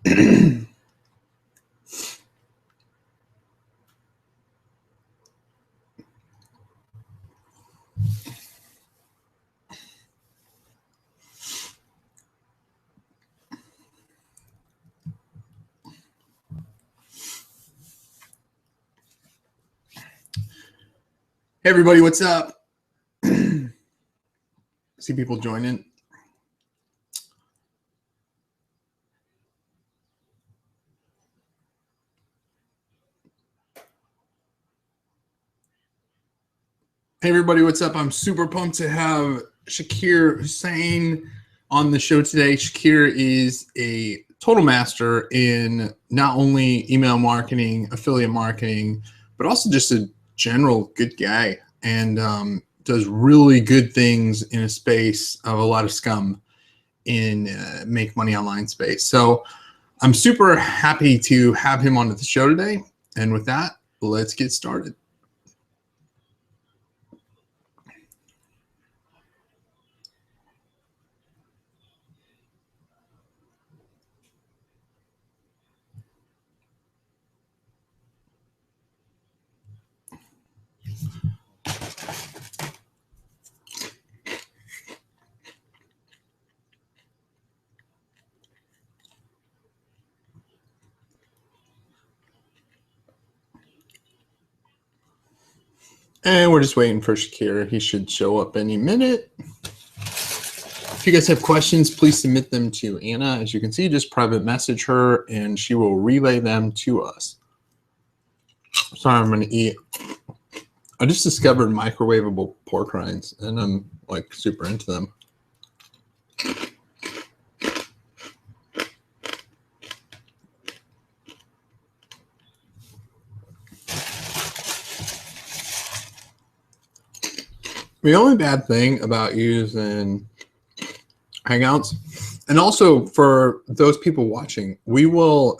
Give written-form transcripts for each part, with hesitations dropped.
Hey everybody, what's up? See people joining. Hey everybody, what's up? I'm super pumped to have Shaqir Hussyin on the show today. Shaqir is a total master in not only email marketing, affiliate marketing, but also just a general good guy, and does really good things in a space of a lot of scum in make money online space. So I'm super happy to have him on the show today. And with that, let's get started. And we're just waiting for Shaqir. He should show up any minute. If you guys have questions, please submit them to Anna. As you can see, just private message her and she will relay them to us. Sorry, I'm going to eat. I just discovered microwavable pork rinds and I'm like super into them. The only bad thing about using Hangouts, and also for those people watching, we will,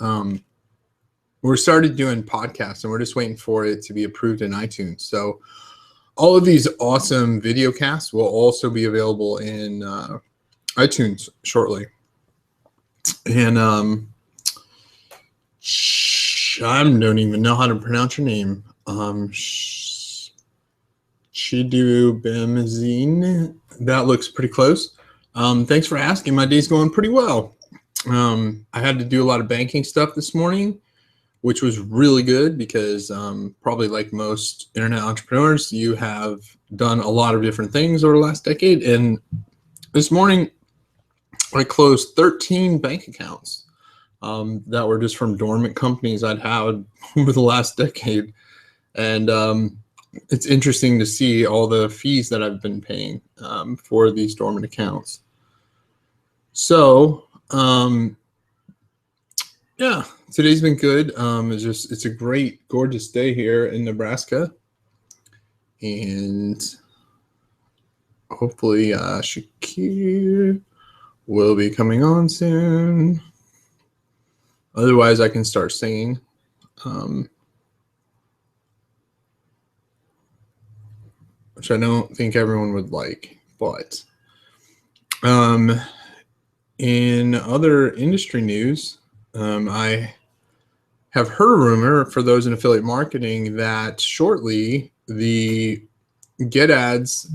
we're started doing podcasts and we're just waiting for it to be approved in iTunes. So all of these awesome video casts will also be available in iTunes shortly. And I don't even know how to pronounce your name. Chidu Bemazine. That looks pretty close. Thanks for asking. My day's going pretty well. I had to do a lot of banking stuff this morning, which was really good because probably like most internet entrepreneurs, you have done a lot of different things over the last decade. And this morning, I closed 13 bank accounts that were just from dormant companies I'd had over the last decade. And it's interesting to see all the fees that I've been paying for these dormant accounts. So, yeah, today's been good. It's a great, gorgeous day here in Nebraska. And hopefully Shaqir will be coming on soon. Otherwise, I can start singing. Which I don't think everyone would like, but in other industry news, I have heard a rumor for those in affiliate marketing that shortly the GetAds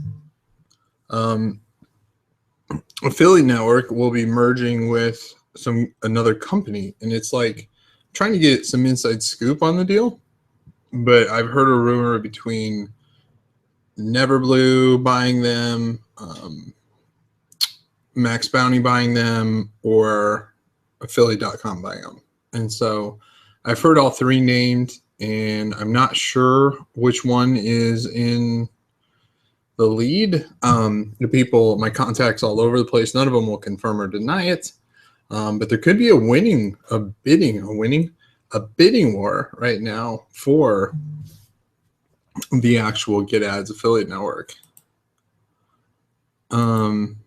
affiliate network will be merging with another company, and it's like trying to get some inside scoop on the deal, but I've heard a rumor between Neverblue buying them, Max Bounty buying them, or affiliate.com buying them. And so I've heard all three named, and I'm not sure which one is in the lead. The people, my contacts all over the place, none of them will confirm or deny it. But there could be a bidding war right now for the actual GetAds affiliate network. Do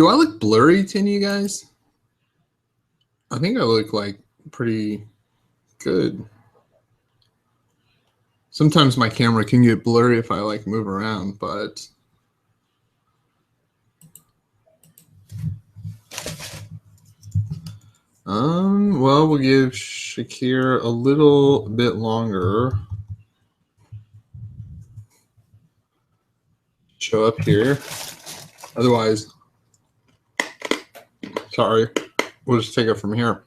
I look blurry to any of you guys? I think I look like pretty good. Sometimes my camera can get blurry if I like move around, but Well, we'll give Shaqir a little bit longer. Show up here. Otherwise, sorry, we'll just take it from here.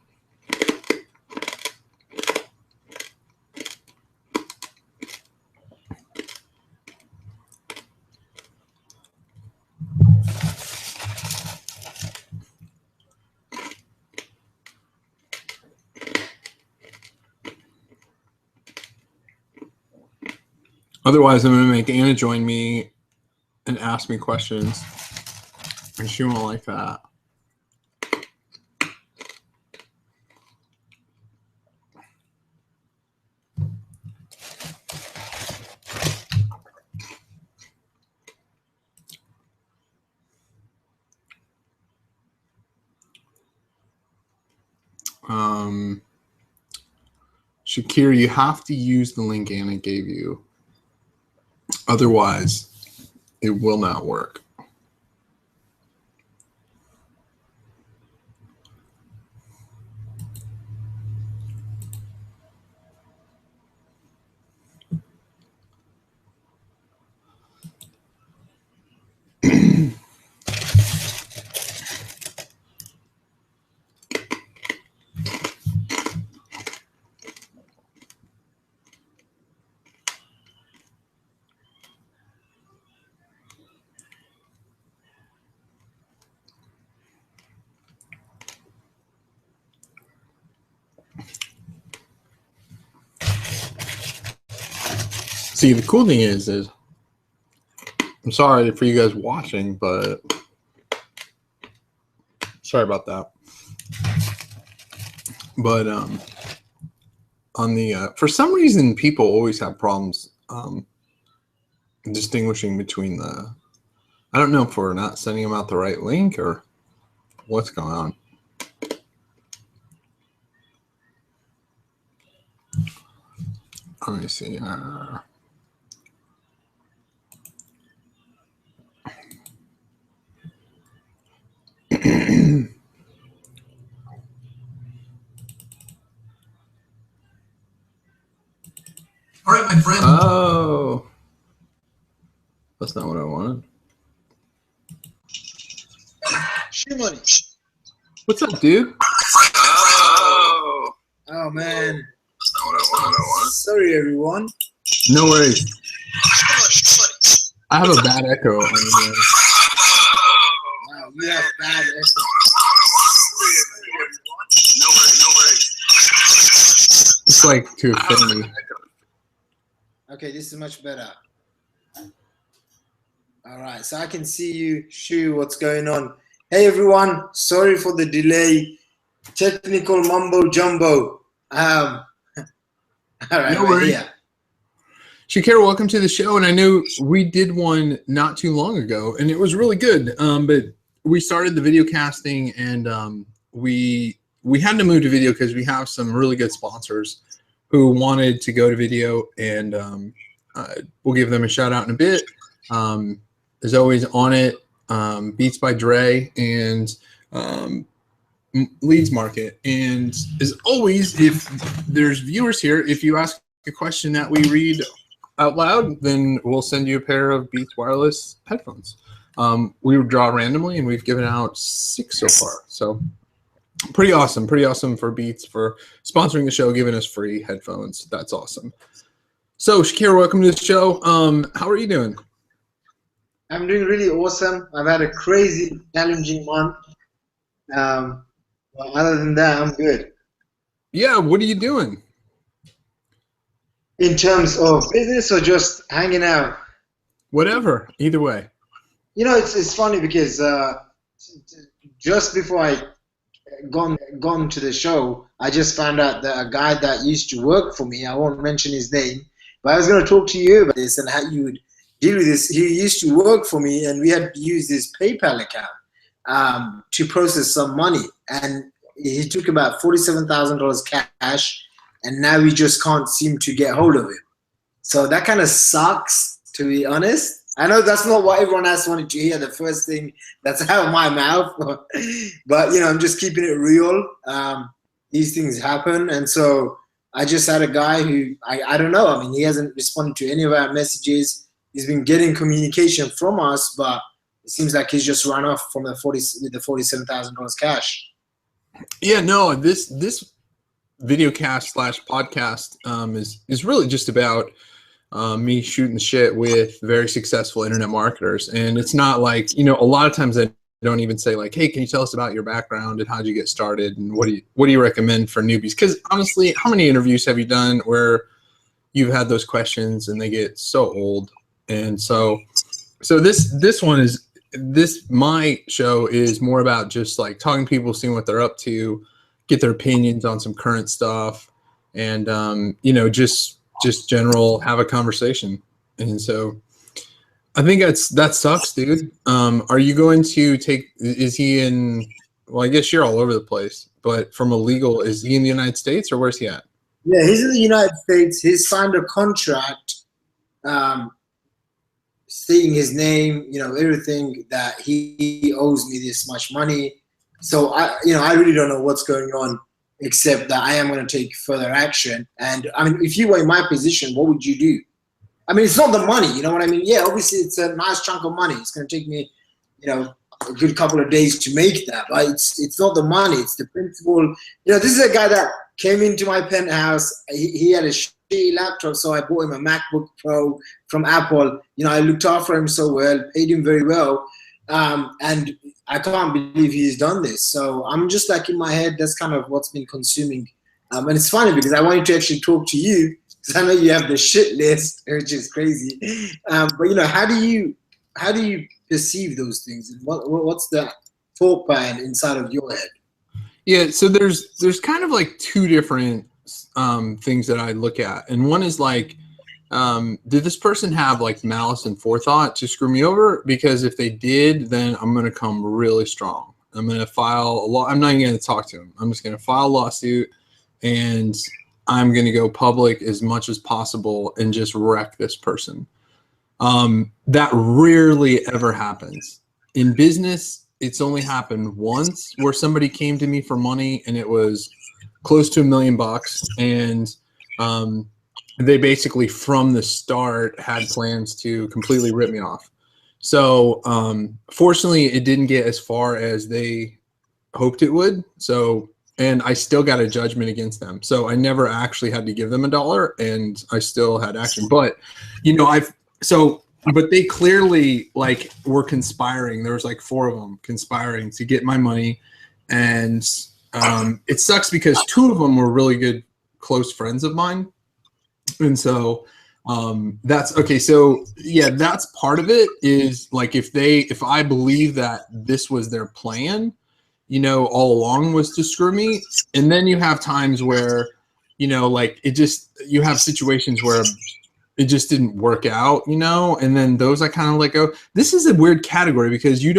Otherwise, I'm going to make Anna join me and ask me questions, and she won't like that. Shaqir, you have to use the link Anna gave you. Otherwise, it will not work. See, the cool thing is I'm sorry for you guys watching, but sorry about that. But on the for some reason, people always have problems distinguishing between the. I don't know if we're not sending them out the right link or what's going on. Let me see. All right, my friend. Oh, that's not what I wanted. Shimon. What's up, dude? Oh man. That's not what I wanted. Sorry, everyone. No worries. I have a bad echo. Wow, you have bad echo. No worries. It's like too thin. Okay, this is much better. All right, so I can see you. Shu, what's going on? Hey, everyone. Sorry for the delay. Technical mumbo jumbo. All right, No worries. here. Shaqir, welcome to the show. And I know we did one not too long ago, and it was really good. But we started the video casting, and we had to move to video because we have some really good sponsors who wanted to go to video, and we'll give them a shout out in a bit. As always on it, Beats by Dre and Leeds Market. And as always, if there's viewers here, if you ask a question that we read out loud, then we'll send you a pair of Beats wireless headphones. We draw randomly, and we've given out 6 so far. So pretty awesome for Beats for sponsoring the show, giving us free headphones. That's awesome. So Shaqir, welcome to the show. How are you doing? I'm doing really awesome. I've had a crazy, challenging month. Well, other than that, I'm good. Yeah, what are you doing? In terms of business or just hanging out? Whatever, either way. You know, it's funny because just before I gone to the show, I just found out that a guy that used to work for me, I won't mention his name, but I was going to talk to you about this and how you would deal with this. He used to work for me, and we had to use this PayPal account to process some money, and he took about $47,000 cash, and now we just can't seem to get hold of him. So that kind of sucks, to be honest. I know that's not what everyone else wanted to hear, the first thing that's out of my mouth, but you know, I'm just keeping it real. these things happen. And so I just had a guy who I don't know. I mean, he hasn't responded to any of our messages. He's been getting communication from us, but it seems like he's just run off from the $47,000 cash. Yeah, no, this video cast / podcast is really just about me shooting the shit with very successful internet marketers. And it's not like, a lot of times I don't even say like, hey, can you tell us about your background and how'd you get started and what do you recommend for newbies? Because honestly, how many interviews have you done where you've had those questions and they get so old? And so this one is my show is more about just like talking to people, seeing what they're up to, get their opinions on some current stuff, and just general have a conversation. And so I think that sucks, dude. Are you going to is he in, well, I guess you're all over the place, but from a legal, is he in the United States or where's he at? Yeah, he's in the United States. He's signed a contract stating his name, everything, that he owes me this much money. So I really don't know what's going on, except that I am going to take further action. And I mean, if you were in my position, what would you do? I mean, it's not the money, you know what I mean? Yeah, obviously it's a nice chunk of money. It's going to take me, a good couple of days to make that. But it's not the money, it's the principle. This is a guy that came into my penthouse. He had a shitty laptop, so I bought him a MacBook Pro from Apple. I looked after him so well, paid him very well. And I can't believe he's done this. So I'm just like, in my head, that's kind of what's been consuming. And it's funny because I wanted to actually talk to you, because I know you have the shit list, which is crazy. But how do you perceive those things? And what's the thought pattern inside of your head? Yeah, so there's kind of like two different things that I look at, and one is like, did this person have like malice and forethought to screw me over? Because if they did, then I'm going to come really strong. I'm going to file I'm not even going to talk to him. I'm just going to file a lawsuit, and I'm going to go public as much as possible and just wreck this person. That rarely ever happens. In business, it's only happened once where somebody came to me for money and it was close to $1 million, and they basically from the start had plans to completely rip me off. So fortunately, it didn't get as far as they hoped it would. So, and I still got a judgment against them. So I never actually had to give them $1, and I still had action. But but they clearly like were conspiring. There was like 4 of them conspiring to get my money, and it sucks because 2 of them were really good close friends of mine. And so that's okay. So yeah, that's part of it, is like if I believe that this was their plan, all along, was to screw me. And then you have times where, like you have situations where it just didn't work out, and then those I kind of let go. This is a weird category because you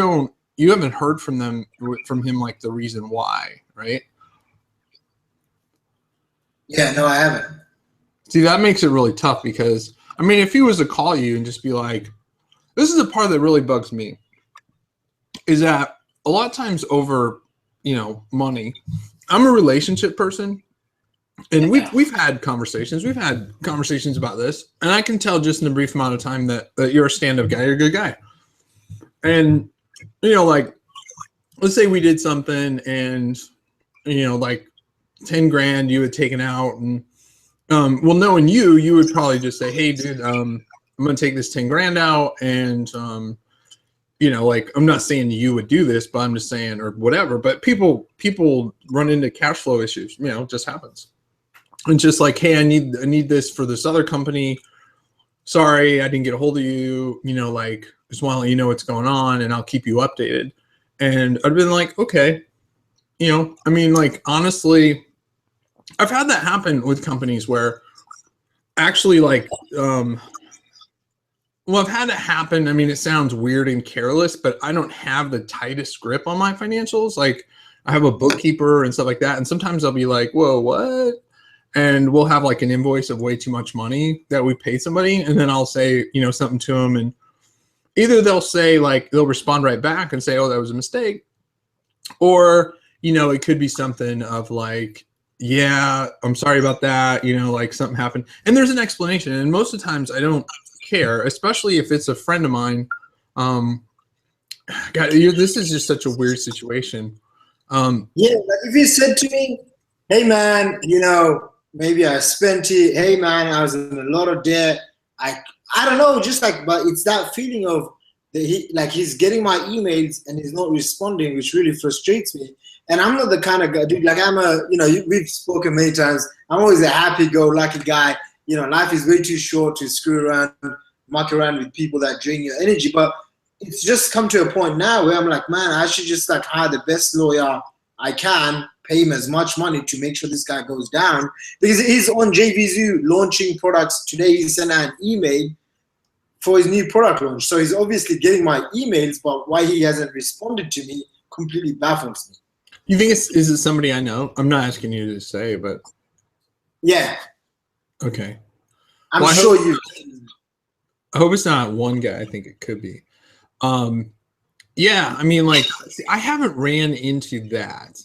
haven't heard from him like the reason why, right? Yeah, no, I haven't. See, that makes it really tough because, I mean, if he was to call you and just be like, this is the part that really bugs me, is that a lot of times over, money, I'm a relationship person, and we've had conversations. We've had conversations about this, and I can tell just in a brief amount of time that you're a stand-up guy, you're a good guy. And, like, let's say we did something and, like 10 grand you had taken out, and well, knowing you would probably just say, hey, dude, I'm going to take this 10 grand out. And, like, I'm not saying you would do this, but I'm just saying, or whatever. But people run into cash flow issues, it just happens. And just like, hey, I need this for this other company. Sorry, I didn't get a hold of you, like, just want to let you know what's going on, and I'll keep you updated. And I'd been like, okay, I mean, like, honestly, I've had that happen with companies where actually like, well, I've had it happen. I mean, it sounds weird and careless, but I don't have the tightest grip on my financials. Like, I have a bookkeeper and stuff like that. And sometimes I'll be like, whoa, what? And we'll have like an invoice of way too much money that we paid somebody. And then I'll say, something to them, and either they'll say like, they'll respond right back and say, oh, that was a mistake. Or, it could be something of like, yeah, I'm sorry about that. You know, like something happened, and there's an explanation. And most of the times, I don't care, especially if it's a friend of mine. Um, God, this is just such a weird situation. Yeah, like if you said to me, "Hey man, you know, maybe I spent it. Hey man, I was in a lot of debt. I I don't know, just like, but it's that feeling of like he's getting my emails and he's not responding, which really frustrates me. And I'm not the kind of guy, dude. Like I'm a, we've spoken many times. I'm always a happy-go-lucky guy. You know, life is way too short to screw around, muck around with people that drain your energy. But it's just come to a point now where I'm like, man, I should just like hire the best lawyer I can, pay him as much money to make sure this guy goes down, because he's on JVZoo launching products today. He sent out an email for his new product launch, so he's obviously getting my emails, but why he hasn't responded to me completely baffles me. You think is it somebody I know? I'm not asking you to say, but Yeah, okay. I'm Well, sure you. I hope it's not one guy. I think it could be. Yeah, I mean, like, see, I haven't ran into that.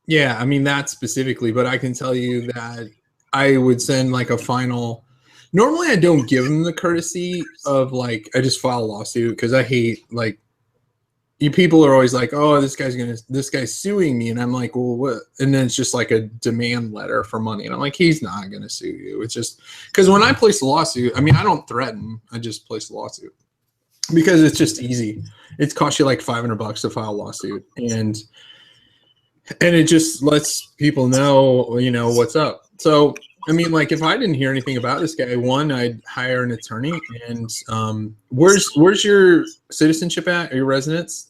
Yeah, I mean that specifically, but I can tell you that I would send like a final. Normally, I don't give them the courtesy of like I just file a lawsuit because I hate like you people are always like, oh, this guy's suing me, and I'm like, well, what? And then it's just like a demand letter for money, and I'm like, he's not gonna sue you. It's just because when I place a lawsuit, I mean, I don't threaten, I just place a lawsuit because it's just easy. It costs you like $500 to file a lawsuit, and it just lets people know, you know, what's up. So I mean, like if I didn't hear anything about this guy, one, I'd hire an attorney. And where's your citizenship at, or your residence?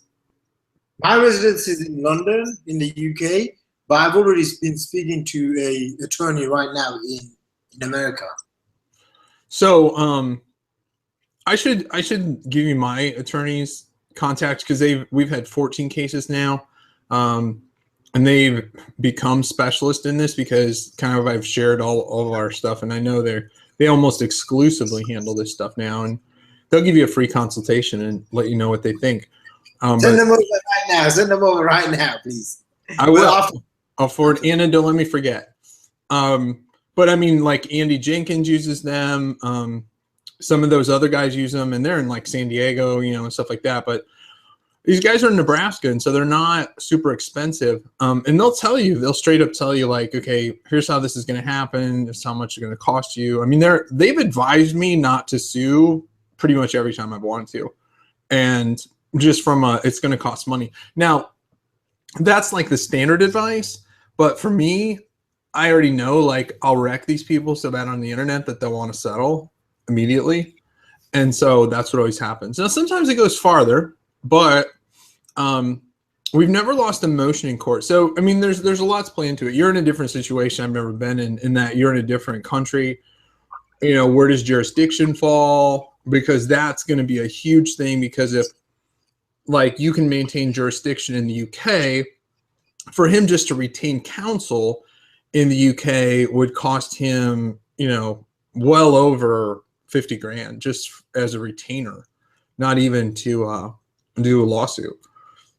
My residence is in London, in the UK, but I've already been speaking to a attorney right now in America. So I should give you my attorney's contact because we've had 14 cases now. And they've become specialists in this because kind of I've shared all of our stuff, and I know they almost exclusively handle this stuff now, and they'll give you a free consultation and let you know what they think. Send them over right now. Send them over right now, please. I will. I'll forward. Anna, don't let me forget. But I mean, like Andy Jenkins uses them. Some of those other guys use them, and they're in like San Diego, you know, and stuff like that. But these guys are in Nebraska, and so they're not super expensive. And they'll straight up tell you like, okay, here's how this is going to happen. This is how much it's going to cost you. I mean, they've advised me not to sue pretty much every time I've wanted to. And just from it's going to cost money. Now, that's like the standard advice. But for me, I already know, like, I'll wreck these people so bad on the internet that they'll want to settle immediately. And so that's what always happens. Now, sometimes it goes farther. But we've never lost a motion in court. So, I mean, there's a lot to play into it. You're in a different situation I've never been in that you're in a different country. You know, where does jurisdiction fall? Because that's going to be a huge thing, because if, like, you can maintain jurisdiction in the UK, for him just to retain counsel in the UK would cost him, you know, well over 50 grand just as a retainer, not even to do a lawsuit.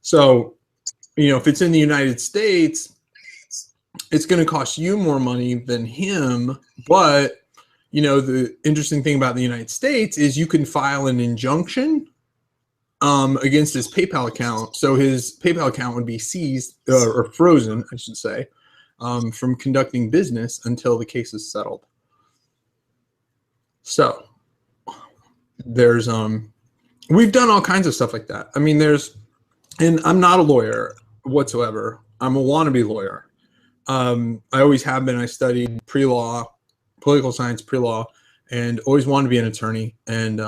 So, you know, if it's in the United States, it's going to cost you more money than him. But, you know, the interesting thing about the United States is you can file an injunction against his PayPal account. So his PayPal account would be seized or frozen, I should say, from conducting business until the case is settled. So there's we've done all kinds of stuff like that. I mean, and I'm not a lawyer whatsoever. I'm a wannabe lawyer. I always have been. I studied pre-law, political science, pre-law, and always wanted to be an attorney. And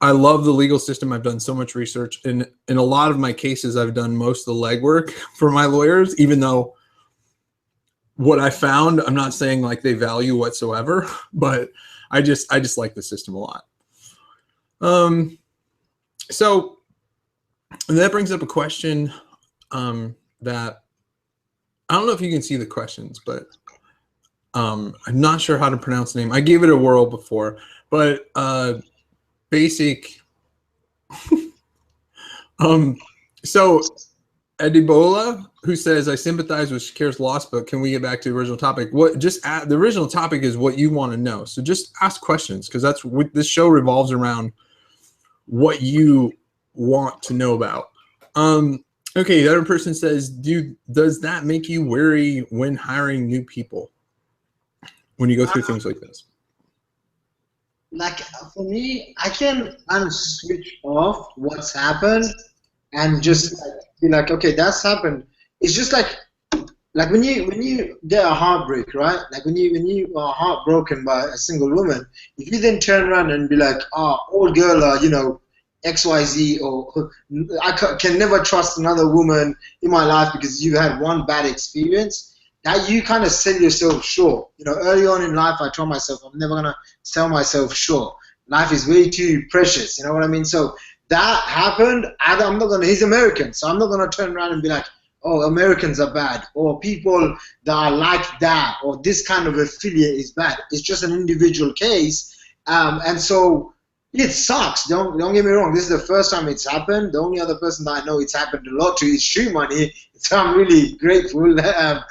I love the legal system. I've done so much research. In a lot of my cases, I've done most of the legwork for my lawyers, even though what I found, I'm not saying like they value whatsoever, but I just like the system a lot. So that brings up a question that I don't know if you can see the questions, but I'm not sure how to pronounce the name. I gave it a whirl before, but basic. So Edibola, who says, I sympathize with Shakir's loss, but can we get back to the original topic? The original topic is what you want to know. So just ask questions, because that's what this show revolves around, what you want to know about. Okay, the other person says, does that make you wary when hiring new people, when you go through things like this? Like for me, I can kind of switch off what's happened and just like, be like, okay, that's happened. It's just like when you get a heartbreak, right? Like when you are heartbroken by a single woman, if you then turn around and be like, oh, old girl, XYZ, or can never trust another woman in my life because you had one bad experience. That you kind of sell yourself short. Early on in life, I told myself I'm never gonna sell myself short. Life is way too precious. You know what I mean? So that happened. I'm not gonna. He's American, so I'm not gonna turn around and be like, oh, Americans are bad, or people that are like that, or this kind of affiliate is bad. It's just an individual case, and so it sucks. Don't get me wrong. This is the first time it's happened. The only other person that I know it's happened a lot to is Shu Money. So I'm really grateful that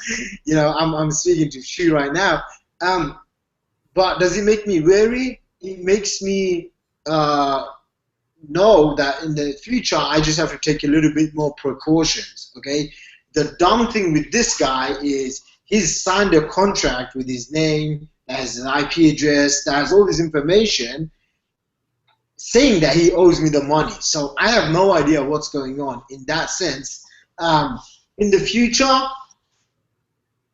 I'm speaking to Shu right now. But does it make me wary? It makes me know that in the future I just have to take a little bit more precautions. Okay. The dumb thing with this guy is he's signed a contract with his name, that has an IP address, that has all this information, saying that he owes me the money. So I have no idea what's going on in that sense. In the future,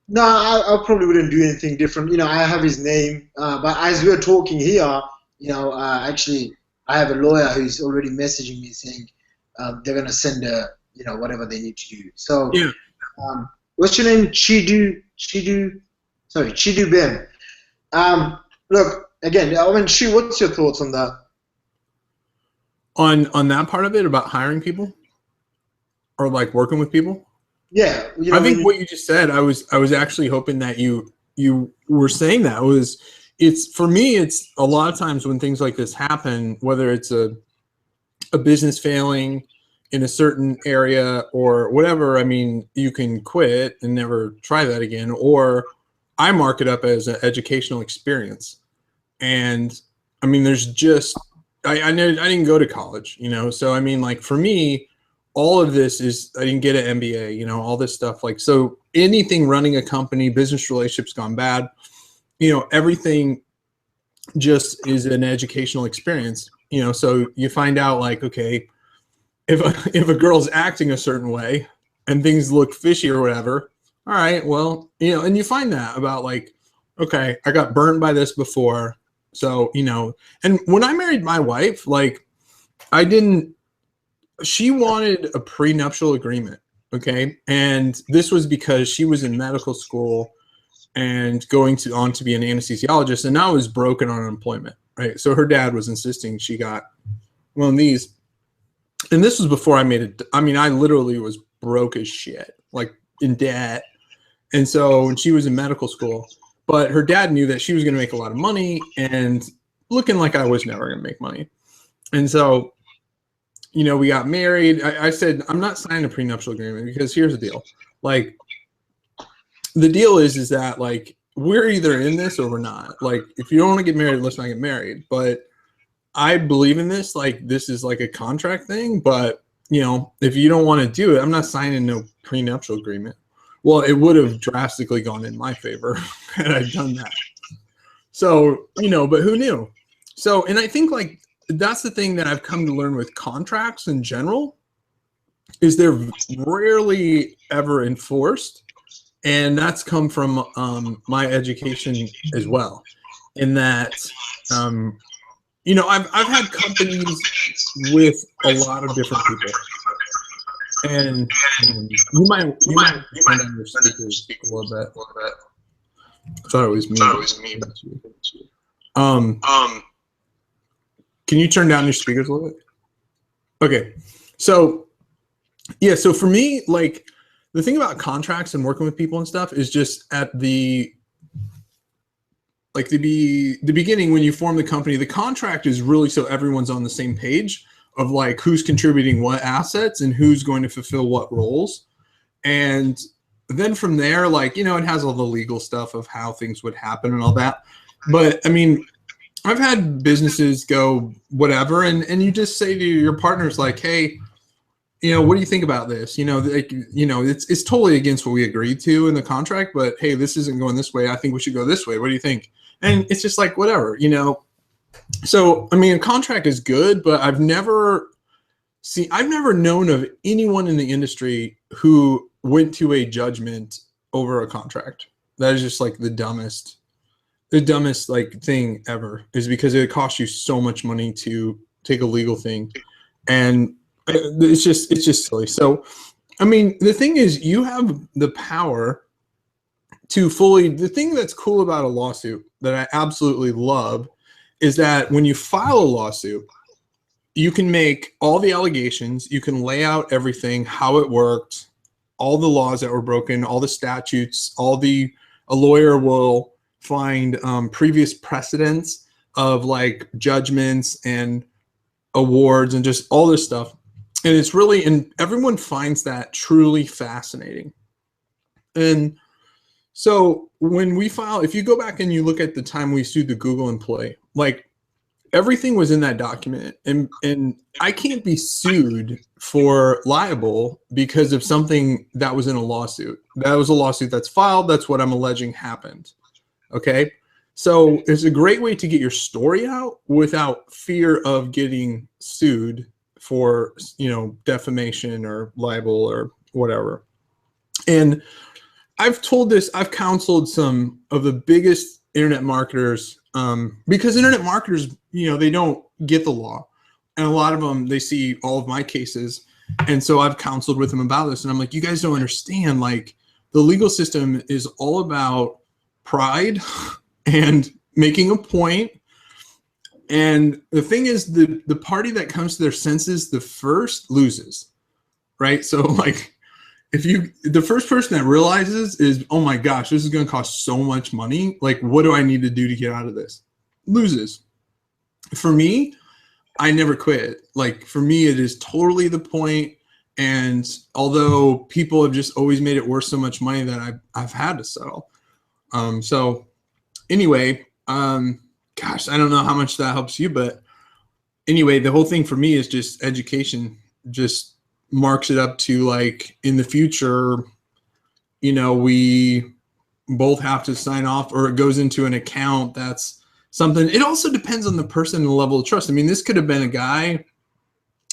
no, I probably wouldn't do anything different. I have his name, but as we're talking here, actually, I have a lawyer who's already messaging me saying they're gonna send whatever they need to do. So, Yeah. What's your name? Chidu Bem. Look again. Shu, what's your thoughts on that? On that part of it about hiring people, or like working with people? Yeah, I think what you just said, I was actually hoping that you were saying that it's for me, it's a lot of times when things like this happen, whether it's a business failing in a certain area or whatever, I mean, you can quit and never try that again, or I mark it up as an educational experience. And I mean, there's just I didn't go to college, so I mean, like for me, all of this is, I didn't get an MBA, all this stuff. Like, so anything running a company, business relationships gone bad, everything just is an educational experience, so you find out like, okay, if a girl's acting a certain way and things look fishy or whatever, all right, well, and you find that about like, okay, I got burned by this before. So, and when I married my wife, like she wanted a prenuptial agreement. Okay. And this was because she was in medical school and going on to be an anesthesiologist, and now was broken on unemployment. Right. So her dad was insisting she got one of these. And this was before I made it. I mean, I literally was broke as shit, like in debt. And so when she was in medical school, but her dad knew that she was going to make a lot of money and looking like I was never going to make money. And so, we got married. I said, I'm not signing a prenuptial agreement because here's the deal. Like, the deal is that like, we're either in this or we're not. Like, if you don't want to get married, let's not get married. But I believe in this. Like, this is like a contract thing. But, if you don't want to do it, I'm not signing no prenuptial agreement. Well, it would have drastically gone in my favor had I done that. So, but who knew? So, and I think like, that's the thing that I've come to learn with contracts in general, is they're rarely ever enforced. And that's come from my education as well. In that, I've had companies with a lot of different people. And you might turn on your speakers a little bit. I thought it was me. Can you turn down your speakers a little bit? Okay. So, yeah. So for me, like the thing about contracts and working with people and stuff is just at the beginning when you form the company, the contract is really so everyone's on the same page. of like who's contributing what assets and who's going to fulfill what roles. And then from there, like, you know, it has all the legal stuff of how things would happen and all that. But I mean, I've had businesses go whatever, and you just say to your partners like, hey, you know, what do you think about this? You know, like, you know, it's totally against what we agreed to in the contract, but hey, this isn't going this way. I think we should go this way. What do you think? And it's just like, whatever, you know? So, I mean, a contract is good, but I've never known of anyone in the industry who went to a judgment over a contract. That is just like the dumbest like thing ever, is because it costs you so much money to take a legal thing. And it's just silly. So, I mean, the thing is, you have the power to the thing that's cool about a lawsuit that I absolutely love is that when you file a lawsuit, you can make all the allegations, you can lay out everything, how it worked, all the laws that were broken, all the statutes, a lawyer will find previous precedents of like judgments and awards and just all this stuff. And it's really, and everyone finds that truly fascinating. And so when we file, if you go back and you look at the time we sued the Google employee, like everything was in that document, and I can't be sued for libel because of something that was in a lawsuit. That was a lawsuit that's filed. That's what I'm alleging happened. Okay. So it's a great way to get your story out without fear of getting sued for, you know, defamation or libel or whatever. And I've counseled some of the biggest internet marketers, because internet marketers, you know, they don't get the law. And a lot of them, they see all of my cases. And so I've counseled with them about this. And I'm like, you guys don't understand, like, the legal system is all about pride and making a point. And the thing is, the party that comes to their senses the first loses, right? So like, the first person that realizes is, oh my gosh, this is going to cost so much money. Like, what do I need to do to get out of this? Loses. For me, I never quit. Like, for me, it is totally the point. And although people have just always made it worth so much money that I've had to settle. So anyway, gosh, I don't know how much that helps you, but anyway, the whole thing for me is just education, just marks it up to like, in the future, you know, we both have to sign off, or it goes into an account that's something. It also depends on the person and the level of trust. I mean, this could have been a guy,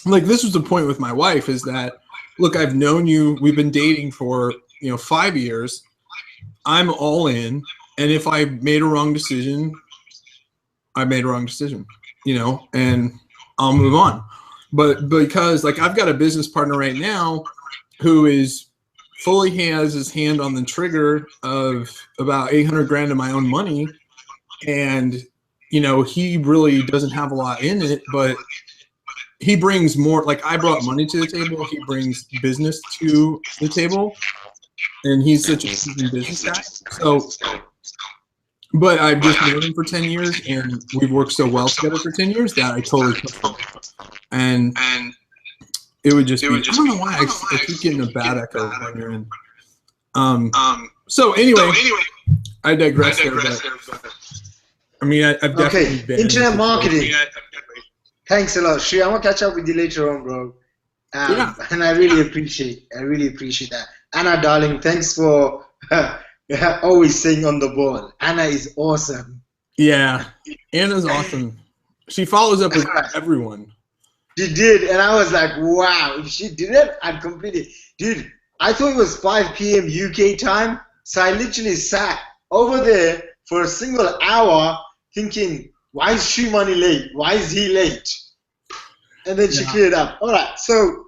like, this was the point with my wife, is that, look, I've known you, we've been dating for, you know, 5 years. I'm all in. And if I made a wrong decision, I made a wrong decision, you know, and I'll move on. But because, like, I've got a business partner right now who has his hand on the trigger of about 800 grand of my own money. And, you know, he really doesn't have a lot in it, but he brings more. Like, I brought money to the table. He brings business to the table, and he's such a seasoned business guy. So, but I've just known him for 10 years, and we've worked so well together for 10 years that I totally trust him. And it would just be, I don't know why I keep getting a bad echo when you're in. So anyway, I digress there, but I mean, I've definitely been internet marketing. Thanks a lot, Shri. I'm gonna catch up with you later on, bro. Yeah. And I really appreciate that. Anna, darling, thanks for always staying on the ball. Anna is awesome. Yeah, Anna's awesome. She follows up with everyone. She did, and I was like, wow, if she did it, I'd complete it. Dude, I thought it was 5 p.m. UK time, so I literally sat over there for a single hour thinking, why is Shri Money late? Why is he late? And then she cleared up. All right, so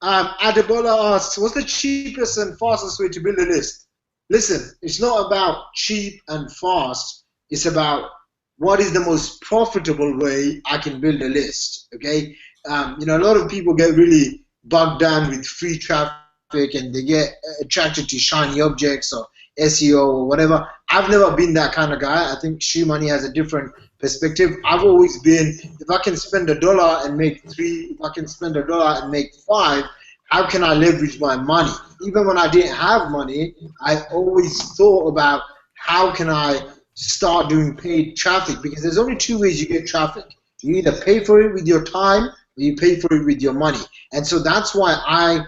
Adebola asks, what's the cheapest and fastest way to build a list? Listen, it's not about cheap and fast. It's about what is the most profitable way I can build a list, okay? You know, a lot of people get really bogged down with free traffic and they get attracted to shiny objects or SEO or whatever. I've never been that kind of guy. I think Shri Money has a different perspective, I've always been, if I can spend $1 and make 3, if I can spend $1 and make 5, how can I leverage my money? Even when I didn't have money, I always thought about how can I start doing paid traffic, because there's only 2 ways you get traffic. You either pay for it with your time or you pay for it with your money. And so that's why I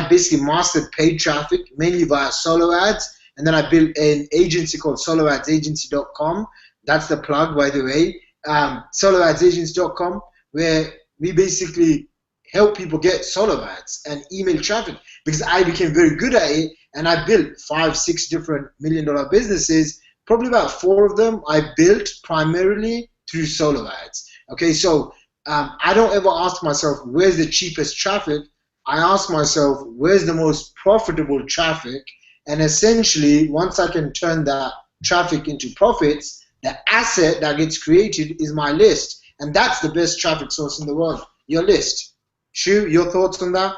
basically mastered paid traffic mainly via solo ads. And then I built an agency called soloadsagency.com. That's the plug, by the way. Soloadsagency.com, where we basically help people get solo ads and email traffic, because I became very good at it, and I built 5, 6 different $1 million businesses. Probably about 4 of them I built primarily through solo ads. Okay, so I don't ever ask myself where's the cheapest traffic. I ask myself where's the most profitable traffic, and essentially once I can turn that traffic into profits, the asset that gets created is my list, and that's the best traffic source in the world, your list. Shu, your thoughts on that?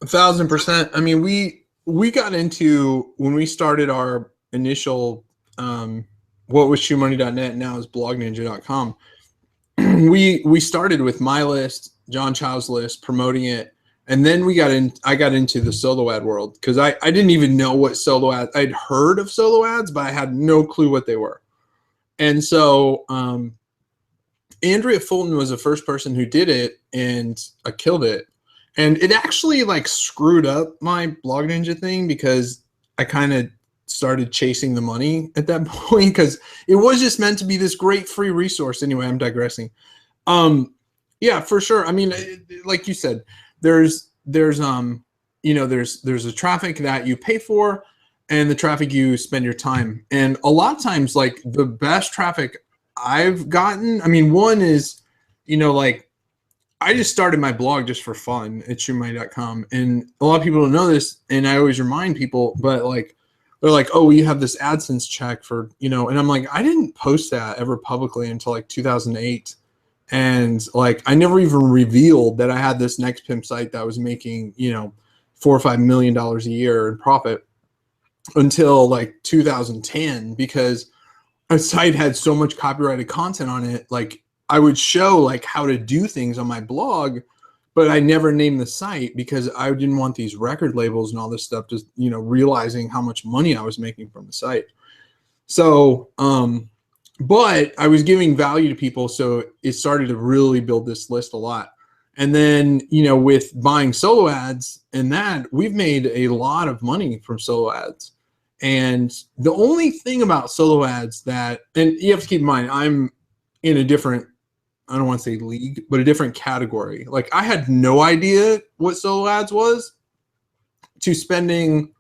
1,000%. I mean, we got into, when we started our initial what was shoemoney.net, now is blogninja.com. we started with my list, John Chow's list, promoting it, and then I got into the solo ad world, because I didn't even know what solo ads. I'd heard of solo ads, but I had no clue what they were. And so Andrea Fulton was the first person who did it, and I killed it. And it actually like screwed up my Blog Ninja thing, because I kind of started chasing the money at that point, because it was just meant to be this great free resource. Anyway, I'm digressing. Yeah, for sure. I mean, like you said, there's a traffic that you pay for and the traffic you spend your time. And a lot of times, like, the best traffic I've gotten, I mean, one is, like, I just started my blog just for fun at shoemoney.com, and a lot of people don't know this, and I always remind people, but like, they're like, oh, you have this AdSense check for, and I'm like, I didn't post that ever publicly until like 2008. And like, I never even revealed that I had this Next Pimp site that was making, $4 or $5 million a year in profit until like 2010, because a site had so much copyrighted content on it. Like, I would show like how to do things on my blog, but I never named the site because I didn't want these record labels and all this stuff just, realizing how much money I was making from the site. So, but I was giving value to people. So it started to really build this list a lot. And then, with buying solo ads and that, we've made a lot of money from solo ads. And the only thing about solo ads that, and you have to keep in mind, I'm in a different, I don't want to say league, but a different category. Like, I had no idea what solo ads was, to spending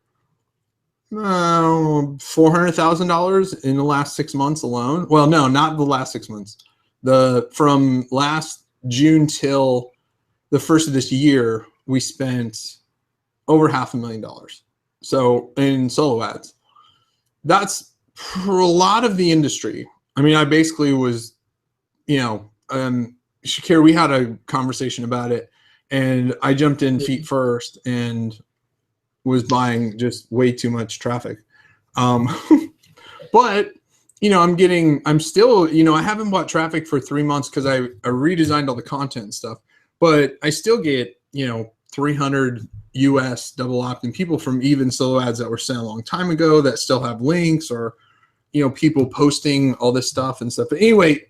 $400,000 in the last 6 months alone. Well, no, not the last 6 months. From last June till the first of this year, we spent over $500,000. So in solo ads, that's for a lot of the industry. I mean, I basically was, Shaqir, we had a conversation about it, and I jumped in feet first and was buying just way too much traffic. But, I'm still, I haven't bought traffic for 3 months because I redesigned all the content and stuff, but I still get, 300 US double opt-in people from even solo ads that were sent a long time ago that still have links, or, people posting all this stuff and stuff. But anyway,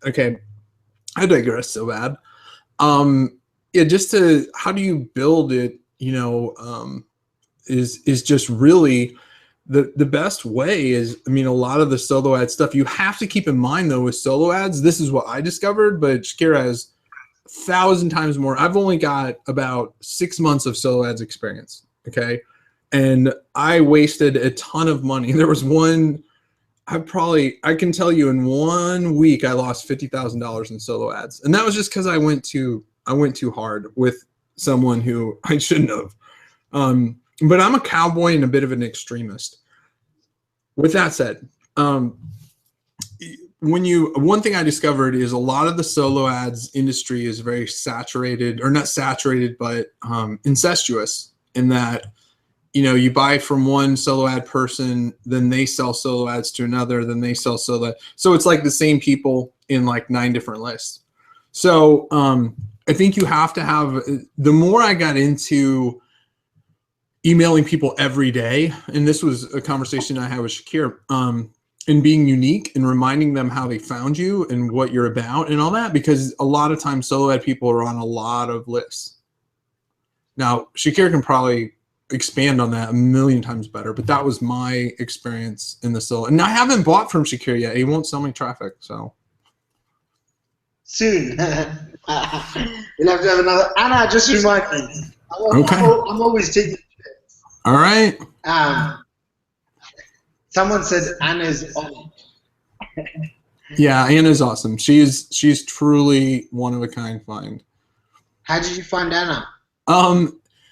okay, I digress so bad. Yeah, just how do you build it, is just really the best way is, I mean, a lot of the solo ad stuff, you have to keep in mind though, with solo ads, this is what I discovered, but Shaqir has 1,000 times more. I've only got about 6 months of solo ads experience. Okay. And I wasted a ton of money. There was one, I can tell you in 1 week, I lost $50,000 in solo ads. And that was just because I went too hard with someone who I shouldn't have. But I'm a cowboy and a bit of an extremist. With that said, one thing I discovered is a lot of the solo ads industry is very saturated, or not saturated, but incestuous, in that you buy from one solo ad person, then they sell solo ads to another, then they sell solo. So it's like the same people in like 9 different lists. So I think you have to have, the more I got into emailing people every day, and this was a conversation I had with Shaqir, and being unique and reminding them how they found you and what you're about and all that, because a lot of times solo ad people are on a lot of lists. Now, Shaqir can probably expand on that a million times better, but that was my experience in the solo. And I haven't bought from Shaqir yet. He won't sell me traffic, so. Soon. You'll have to have another. Anna, just remind me. I'm always taking. All right. Someone said Anna's on. Yeah, Anna's awesome. She's truly one of a kind find. How did you find Anna?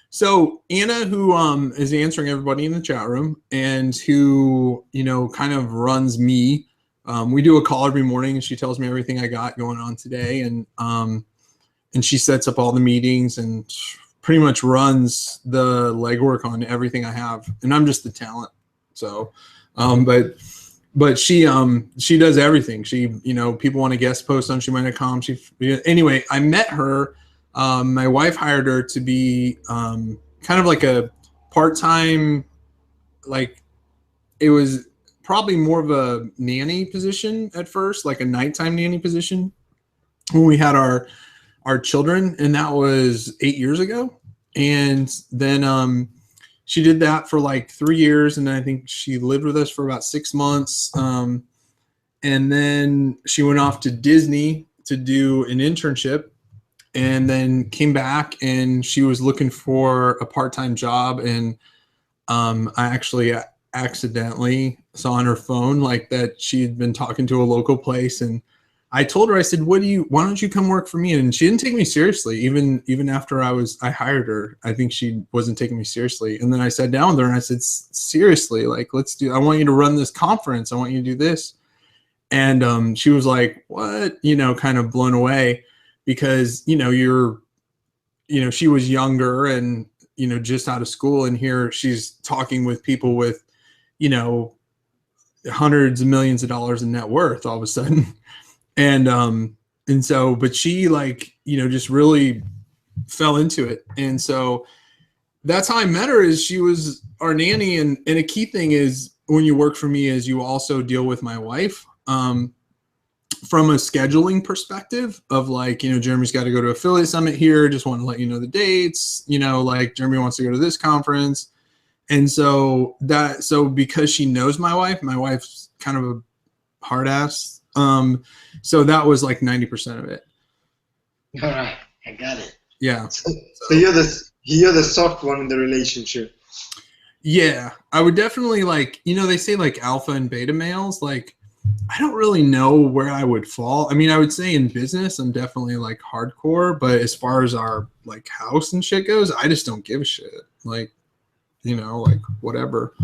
So Anna, who is answering everybody in the chat room and who, kind of runs me. We do a call every morning and she tells me everything I got going on today, and she sets up all the meetings and pretty much runs the legwork on everything I have. And I'm just the talent. So but she does everything. She, people want to guest post on Shemina.com. Anyway, I met her. My wife hired her to be kind of like a part-time, like it was probably more of a nanny position at first, like a nighttime nanny position when we had our children, and that was 8 years ago. And then she did that for like 3 years, and then I think she lived with us for about 6 months. And then she went off to Disney to do an internship, and then came back, and she was looking for a part-time job. And I actually accidentally saw on her phone like that she had been talking to a local place, and I told her, I said, why don't you come work for me? And she didn't take me seriously, even after I hired her. I think she wasn't taking me seriously. And then I sat down with her and I said, seriously, like, I want you to run this conference. I want you to do this. And she was like, what? Kind of blown away, because, she was younger and, just out of school, and here she's talking with people with, hundreds of millions of dollars in net worth all of a sudden. And so, but she just really fell into it. And so that's how I met her, is she was our nanny. And a key thing is when you work for me is you also deal with my wife, from a scheduling perspective of Jeremy's got to go to affiliate summit here. Just want to let you know the dates, Jeremy wants to go to this conference. And so because she knows my wife's kind of a hard ass. So that was like 90% of it. All right, I got it. Yeah. So you're the soft one in the relationship. Yeah, I would definitely they say like alpha and beta males. Like, I don't really know where I would fall. I mean, I would say in business, I'm definitely like hardcore, but as far as our like house and shit goes, I just don't give a shit. Like, whatever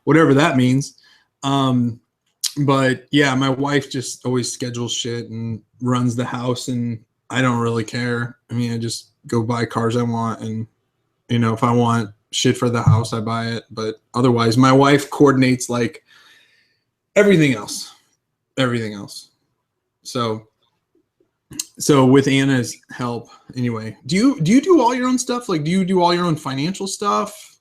that means. But yeah, my wife just always schedules shit and runs the house, and I don't really care. I mean, I just go buy cars I want, and if I want shit for the house, I buy it. But otherwise, my wife coordinates like everything else. So with Anna's help, anyway, do you do all your own stuff? Like, do you do all your own financial stuff?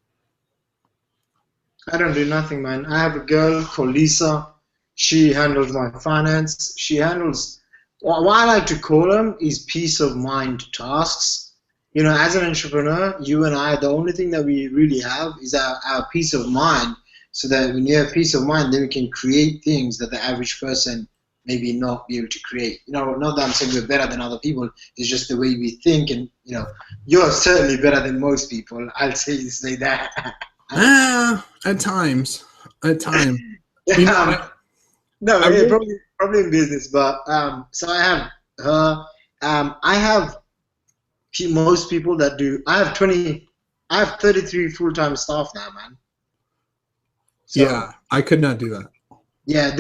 I don't do nothing, man. I have a girl called Lisa. She handles my finance. She handles what I like to call them is peace of mind tasks. As an entrepreneur, you and I, the only thing that we really have is our peace of mind, so that when you have peace of mind, then we can create things that the average person maybe not be able to create. Not that I'm saying we're better than other people. It's just the way we think, and you're certainly better than most people. I'll say that. At times. No, probably in business, but so I have her. I have most people that do. I have 33 full-time staff now, man. So, yeah, I could not do that. Yeah,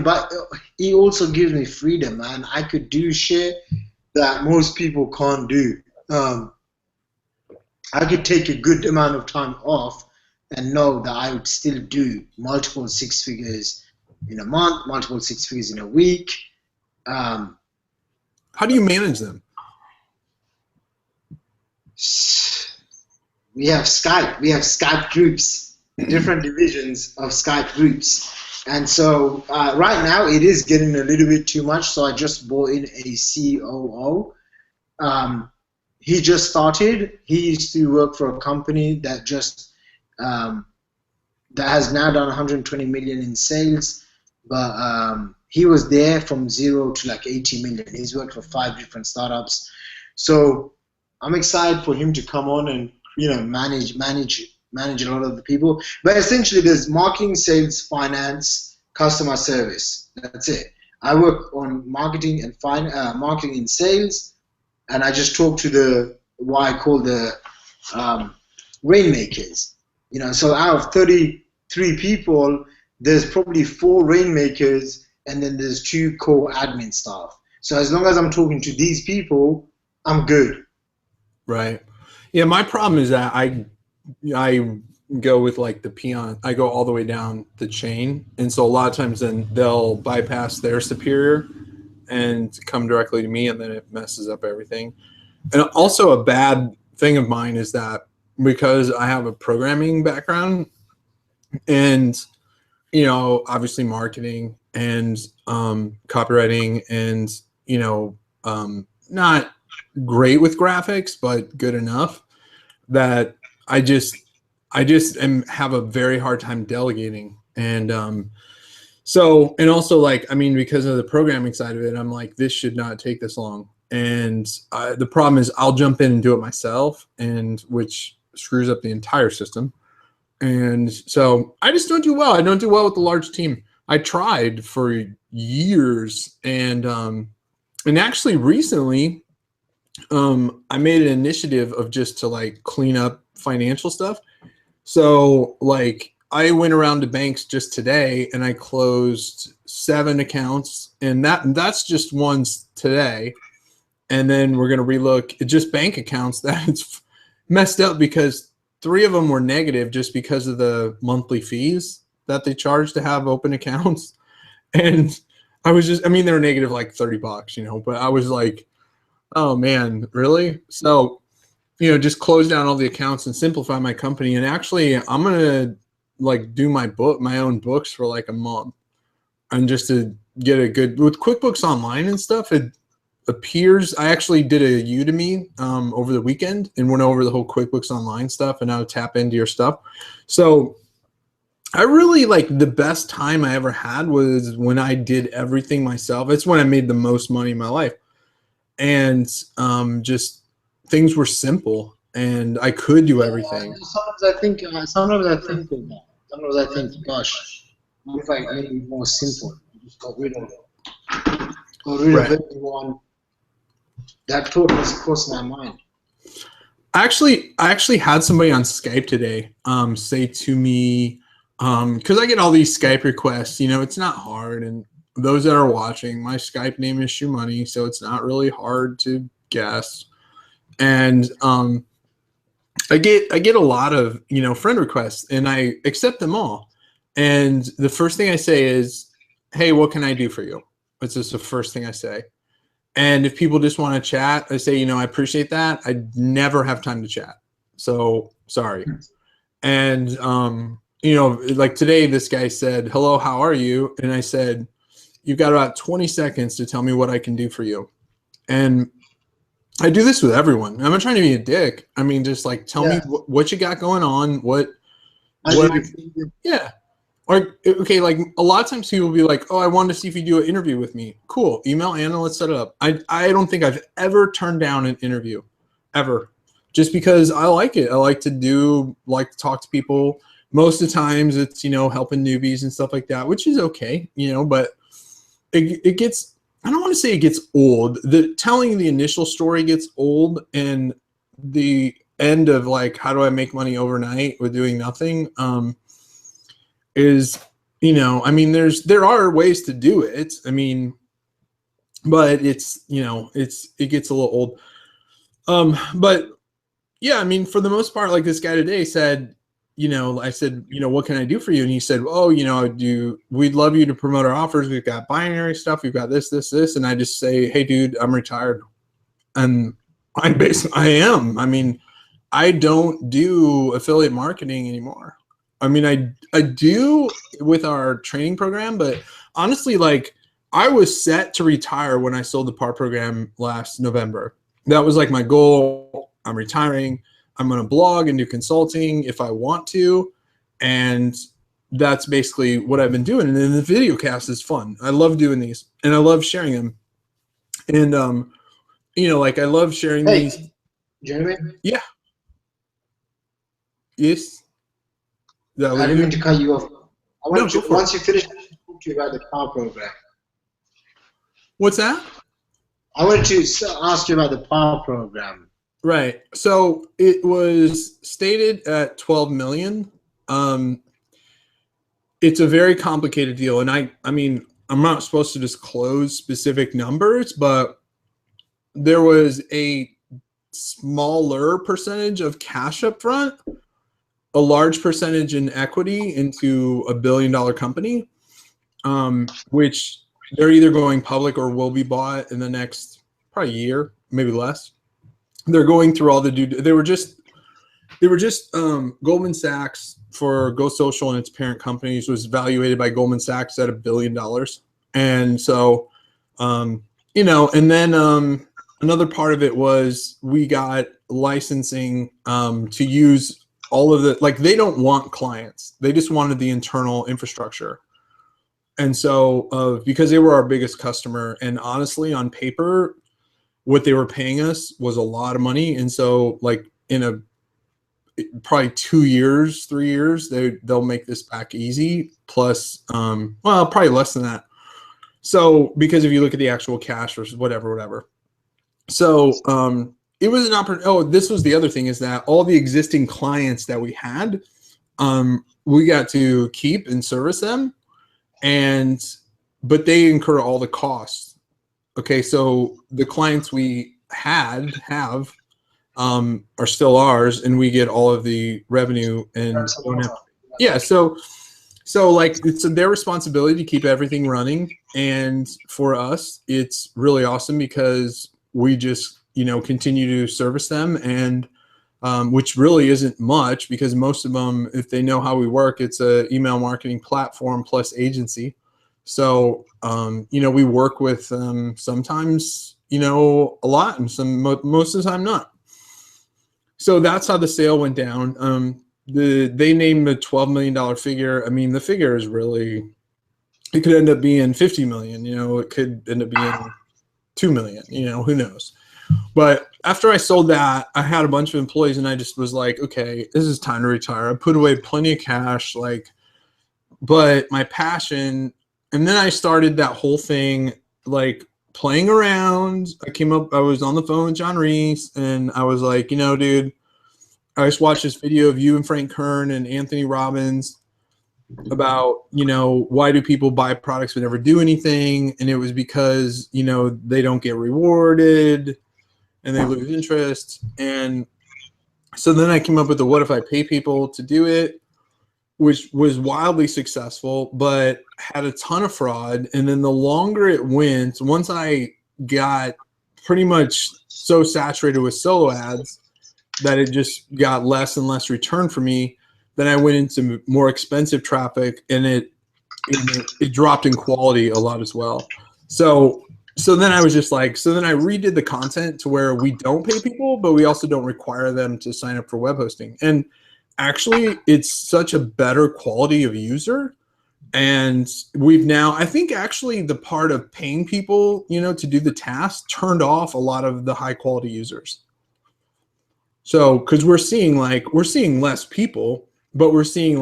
but it also gives me freedom, man. I could do shit that most people can't do. I could take a good amount of time off and know that I would still do multiple six figures in a month, multiple six figures in a week. How do you manage them? We have Skype. We have Skype groups, different divisions of Skype groups. And so right now it is getting a little bit too much. So I just brought in a COO. He just started. He used to work for a company that just that has now done 120 million in sales. But he was there from 0 to like 80 million. He's worked for 5 different startups. So I'm excited for him to come on and manage a lot of the people. But essentially, there's marketing, sales, finance, customer service. That's it. I work on marketing and marketing and sales, and I just talk to what I call the rainmakers. So out of 33 people, there's probably 4 rainmakers, and then there's 2 core admin staff. So as long as I'm talking to these people, I'm good. Right. Yeah, my problem is that I go with like the peon. I go all the way down the chain, and so a lot of times then they'll bypass their superior and come directly to me, and then it messes up everything. And also a bad thing of mine is that because I have a programming background and obviously marketing and copywriting and not great with graphics but good enough that I just have a very hard time delegating. And so, and also because of the programming side of it, I'm like, this should not take this long. And the problem is I'll jump in and do it myself, and which screws up the entire system. And so I just don't do well. I don't do well with the large team. I tried for years, and actually recently, I made an initiative of just to clean up financial stuff. So I went around to banks just today and I closed 7 accounts, and that's just ones today. And then we're going to relook at just bank accounts that it's messed up because 3 of them were negative just because of the monthly fees that they charge to have open accounts. And I was they were negative like $30, but I was like, oh man, really? So, just close down all the accounts and simplify my company. And actually I'm going to do my own books for like a month, and just to get a good, with QuickBooks Online and stuff, it appears, I actually did a Udemy over the weekend and went over the whole QuickBooks Online stuff and how to tap into your stuff. So I really the best time I ever had was when I did everything myself. It's when I made the most money in my life. And just things were simple and I could do everything. Sometimes I think gosh, what if I made it more simple? Just got rid of everyone. That thought has crossed my mind. I actually had somebody on Skype today say to me, because I get all these Skype requests, it's not hard. And those that are watching, my Skype name is Shumoney, so it's not really hard to guess. And I get a lot of friend requests, and I accept them all. And the first thing I say is, hey, what can I do for you? It's just the first thing I say. And if people just want to chat, I say, I appreciate that. I never have time to chat, so sorry. And today this guy said, hello, how are you? And I said, you've got about 20 seconds to tell me what I can do for you. And I do this with everyone. I'm not trying to be a dick. Just tell me what you got going on. Yeah. Or, okay, a lot of times people will be like, oh, I wanted to see if you do an interview with me. Cool. Email Anna, let's set it up. I don't think I've ever turned down an interview, ever. Just because I like it. I like to talk to people. Most of the times it's, helping newbies and stuff like that, which is okay, but it gets, I don't want to say it gets old. Telling the initial story gets old, and the end of how do I make money overnight with doing nothing, is, there are ways to do it. But it's, it gets a little old. But yeah, for the most part, this guy today said, I said, what can I do for you? And he said, oh, we'd love you to promote our offers. We've got binary stuff. We've got this, this, this. And I just say, hey, dude, I'm retired. And I am. I mean, I don't do affiliate marketing anymore. I mean, I do with our training program, but honestly, like I was set to retire when I sold the PAR program last November. That was like my goal. I'm retiring. I'm going to blog and do consulting if I want to. And that's basically what I've been doing. And then the video cast is fun. I love doing these and I love sharing them. And, like I love sharing these. Jeremy? Yeah. Yes. I didn't mean to cut you off. Once you finish, I want to talk to you about the PAR program. What's that? I wanted to ask you about the PAR program. Right. So it was stated at 12 million. It's a very complicated deal. And I mean, I'm not supposed to disclose specific numbers, but there was a smaller percentage of cash up front, a large percentage in equity into a $1 billion company, which they're either going public or will be bought in the next probably year, maybe less. They're going through all the they were just Goldman Sachs for Go Social and its parent companies was evaluated by Goldman Sachs at $1 billion. And so, and then another part of it was we got licensing to use all of the, like they don't want clients. They just wanted the internal infrastructure. And so because they were our biggest customer, and honestly on paper, what they were paying us was a lot of money. And so like in probably 2 years, 3 years, they'll make this back easy. Plus, well, probably less than that. So because if you look at the actual cash versus whatever. So it was an opportunity. Oh, this was the other thing, is that all the existing clients that we had, we got to keep and service them, but they incur all the costs. Okay, so the clients we have are still ours, and we get all of the revenue and yeah. So like it's their responsibility to keep everything running, and for us, it's really awesome because we just continue to service them, and which really isn't much because most of them, if they know how we work, it's a email marketing platform plus agency. So we work with sometimes a lot, and most of the time not. So that's how the sale went down. They named the $12 million figure. I mean, the figure is really, it could end up being 50 million. It could end up being 2 million. Who knows? But after I sold that, I had a bunch of employees, and I just was like, okay, this is time to retire. I put away plenty of cash, but my passion. And then I started that whole thing, like playing around. I was on the phone with John Reese, and I was like, dude, I just watched this video of you and Frank Kern and Anthony Robbins about, why do people buy products but never do anything? And it was because, they don't get rewarded and they lose interest. And so then I came up with the what if I pay people to do it, which was wildly successful, but had a ton of fraud. And then the longer it went, once I got pretty much so saturated with solo ads that it just got less and less return for me, then I went into more expensive traffic, and it dropped in quality a lot as well. So then I was just like, so then I redid the content to where we don't pay people, but we also don't require them to sign up for web hosting. And actually, it's such a better quality of user. And we've now, I think actually the part of paying people, to do the task turned off a lot of the high quality users. So, because we're seeing less people, but we're seeing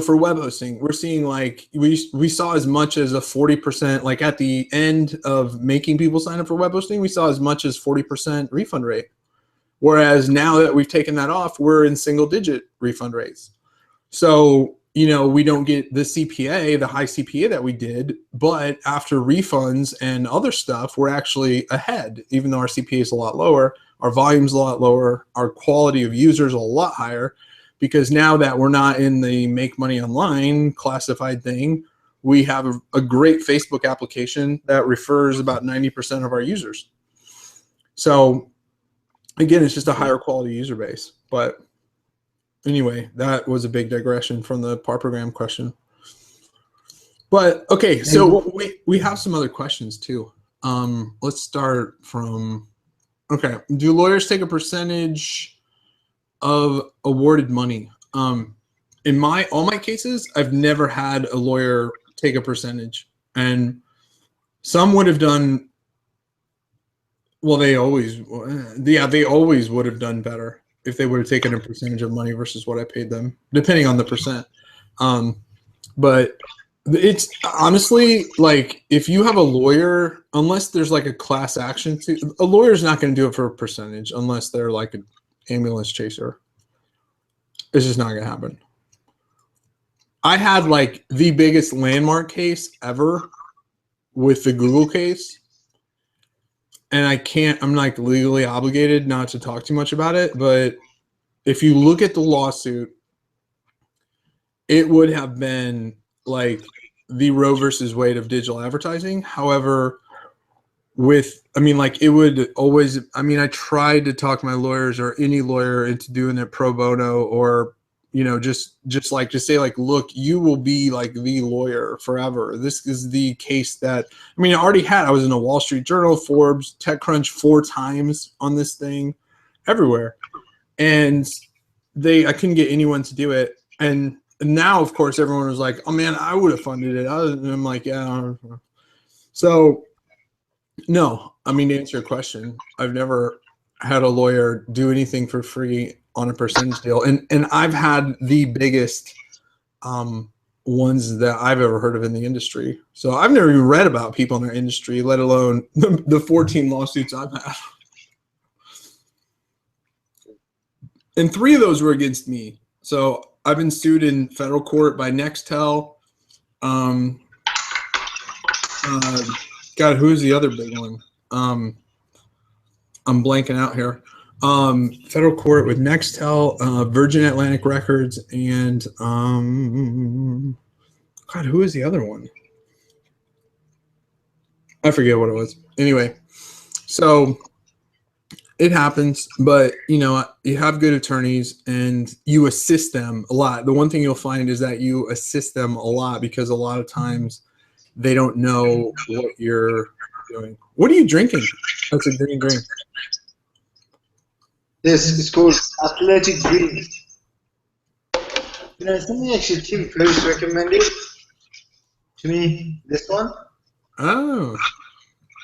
for web hosting, we're seeing we saw as much as a 40%, like at the end of making people sign up for web hosting, we saw as much as 40% refund rate. Whereas now that we've taken that off, we're in single digit refund rates. So, we don't get the CPA, the high CPA that we did, but after refunds and other stuff, we're actually ahead, even though our CPA is a lot lower, our volume's a lot lower, our quality of users a lot higher, because now that we're not in the make money online classified thing, we have a great Facebook application that refers about 90% of our users. So again, it's just a higher quality user base. But anyway, that was a big digression from the par program question. But okay, so we have some other questions too. Let's start from, okay, do lawyers take a percentage of awarded money? In all my cases, I've never had a lawyer take a percentage, and some would have done, well, they always would have done better if they would have taken a percentage of money versus what I paid them, depending on the percent. But it's honestly, like, if you have a lawyer, unless there's like a class action, a lawyer's not going to do it for a percentage unless they're like an ambulance chaser. It's just not going to happen. I had like the biggest landmark case ever with the Google case, and I'm like legally obligated not to talk too much about it, but if you look at the lawsuit, it would have been like the Roe versus Wade of digital advertising. However, it would always, I tried to talk my lawyers or any lawyer into doing it pro bono, or, just say like, look, you will be like the lawyer forever. This is the case that, I was in a Wall Street Journal, Forbes, TechCrunch 4 times on this thing, everywhere. And I couldn't get anyone to do it. And now, of course, everyone was like, oh man, I would have funded it. And I'm like, yeah. So no, to answer your question, I've never had a lawyer do anything for free on a percentage deal. And I've had the biggest ones that I've ever heard of in the industry. So I've never even read about people in our industry, let alone the 14 lawsuits I've had. And 3 of those were against me. So I've been sued in federal court by Nextel. God, who's the other big one? I'm blanking out here. Federal court with Nextel, Virgin Atlantic Records, and God, who is the other one? I forget what it was. Anyway, so it happens, but you have good attorneys and you assist them a lot. The one thing you'll find is that you assist them a lot because a lot of times they don't know what you're doing. What are you drinking? That's a green drink. This is called Athletic Green. Something actually Tim Ferriss recommended to me. This one. Oh.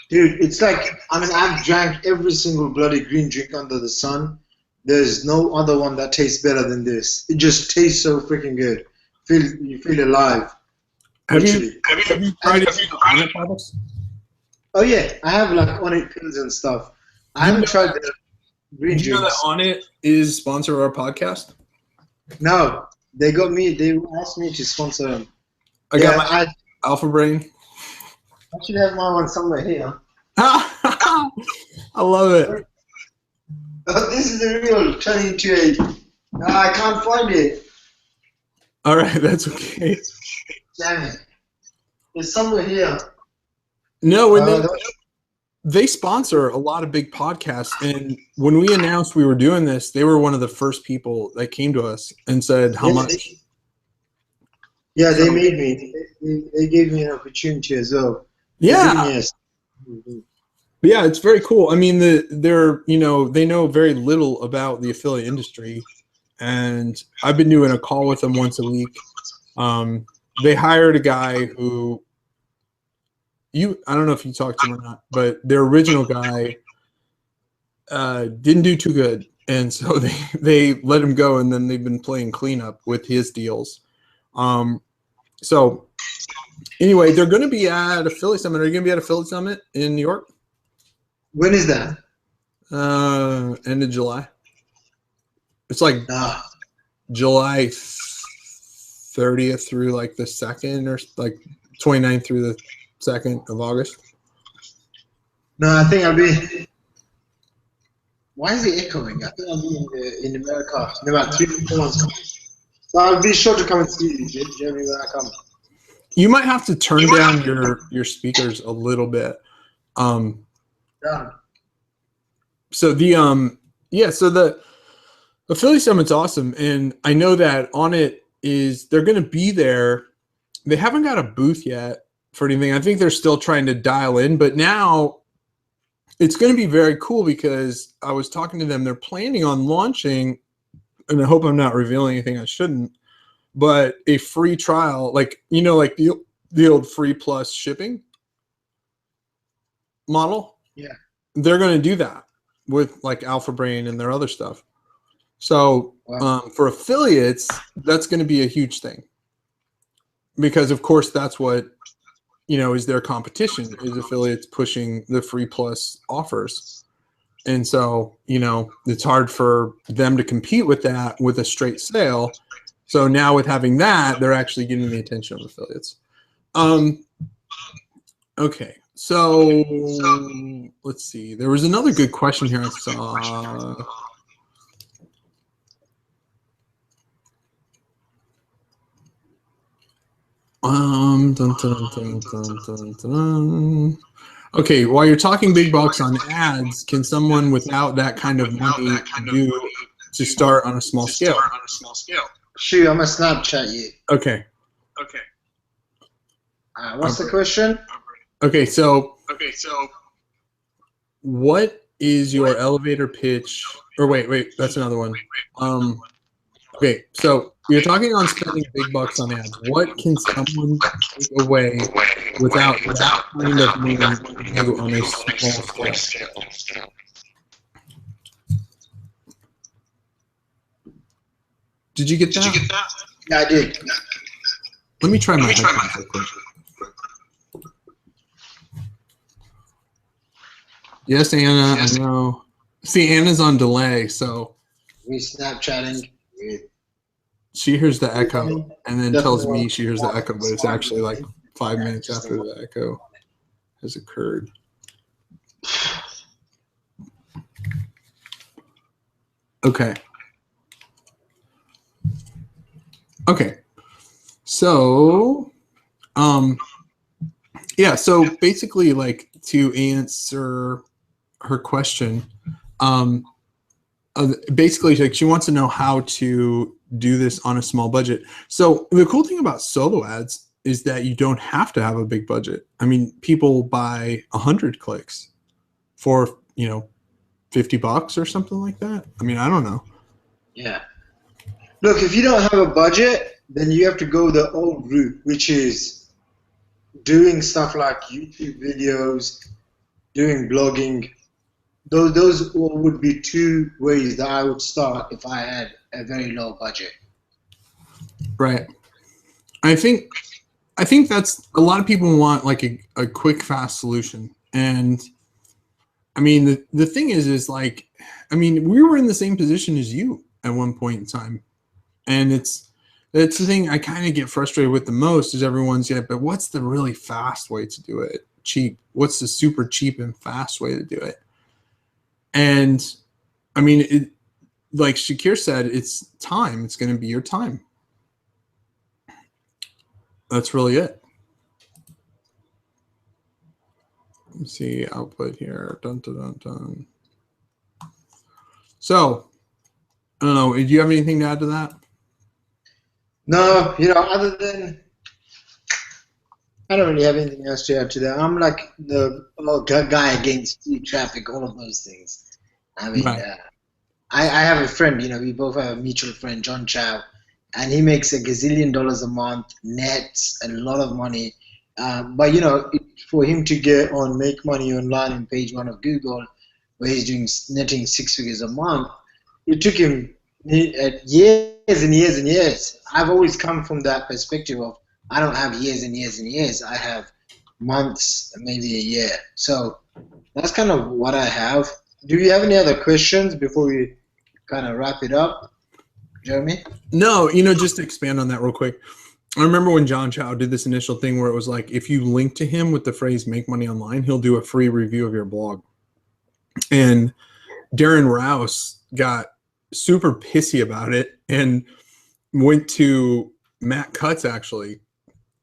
Dude, it's like, I've drank every single bloody green drink under the sun. There's no other one that tastes better than this. It just tastes so freaking good. You feel alive. Have you tried Onnit products? Oh yeah, I have like Onnit pills and stuff. I haven't tried the green drinks. Do you know that Onnit is sponsor of our podcast? No, they asked me to sponsor them. I got my Alpha Brain. I should have my one somewhere here. I love it. Oh, this is the real turning into a. No, I can't find it. All right, that's okay. Damn it. It's somewhere here. No, when they sponsor a lot of big podcasts, and when we announced we were doing this, they were one of the first people that came to us and said how much. They made me. They gave me an opportunity as well. Yeah. Yeah, it's very cool. They're they know very little about the affiliate industry, and I've been doing a call with them once a week. They hired a guy who I don't know if you talked to him or not, but their original guy didn't do too good, and so they let him go, and then they've been playing cleanup with his deals. So anyway, they're going to be at Affiliate Summit. Are you going to be at Affiliate Summit in New York? When is that? End of July. It's like July 30th through like the 2nd, or like 29th through the 2nd of August. No, I think I'll be. Why is it echoing? I think I'll be in America in about 3 months. So I'll be sure to come and see you, Jeremy, when I come. You might have to turn down your speakers a little bit. Yeah. So the Affiliate Summit's awesome, and I know that on it is they're going to be there. They haven't got a booth yet for anything. I think they're still trying to dial in, but now it's going to be very cool because I was talking to them. They're planning on launching, and I hope I'm not revealing anything I shouldn't, but a free trial, like the old free plus shipping model. Yeah. They're going to do that with like Alpha Brain and their other stuff. So for affiliates, that's going to be a huge thing because, of course, that's what is their competition, is affiliates pushing the free plus offers. And so, it's hard for them to compete with that with a straight sale. So now with having that, they're actually getting the attention of affiliates. Okay. So let's see. There was another good question here I saw. Okay, while you're talking big bucks on ads, can someone without that kind of money do to start on a small scale? Shoot, I'm gonna Snapchat you. Okay. What's the question? Okay, so what is your elevator pitch? Or wait, that's another one. Okay, so you're talking on spending big bucks on ads. What can someone take away without that kind of money to do on a small scale? Did you get that? Yeah, I did. Let me try my headphones real quick. Yes, Anna, I know. See, Anna's on delay, so we Snapchatting. She hears the echo and then tells me she hears the echo, but it's actually like 5 minutes after the echo has occurred. Okay. So, yeah, so basically, like, to answer her question, basically, like, she wants to know how to do this on a small budget. So the cool thing about solo ads is that you don't have to have a big budget. I mean, people buy 100 clicks for, $50 or something like that. I mean, I don't know. Yeah. Look, if you don't have a budget, then you have to go the old route, which is doing stuff like YouTube videos, doing blogging. Those would be 2 ways that I would start if I had a very low budget. Right. I think that's a lot of people want like a quick, fast solution. And I mean, the thing is like, I mean, we were in the same position as you at one point in time. And that's the thing I kind of get frustrated with the most is everyone's, but what's the really fast way to do it? Cheap. What's the super cheap and fast way to do it? And I mean, like Shaqir said, it's time. It's going to be your time. That's really it. Let me see output here. Dun, dun, dun, dun. So, I don't know. Do you have anything to add to that? No, other than I don't really have anything else to add to that. I'm like the guy against speed traffic, all of those things. I mean, Right. I have a friend, we both have a mutual friend, John Chow, and he makes $1 gazillion a month, nets a lot of money. But, for him to get on Make Money Online in page 1 of Google, where he's netting 6 figures a month, it took him years and years and years. I've always come from that perspective of I don't have years and years and years. I have months, maybe a year. So that's kind of what I have. Do you have any other questions before we kind of wrap it up, Jeremy? No, just to expand on that real quick. I remember when John Chow did this initial thing where it was like, if you link to him with the phrase "Make Money Online," he'll do a free review of your blog. And Darren Rouse got super pissy about it and went to Matt Cutts actually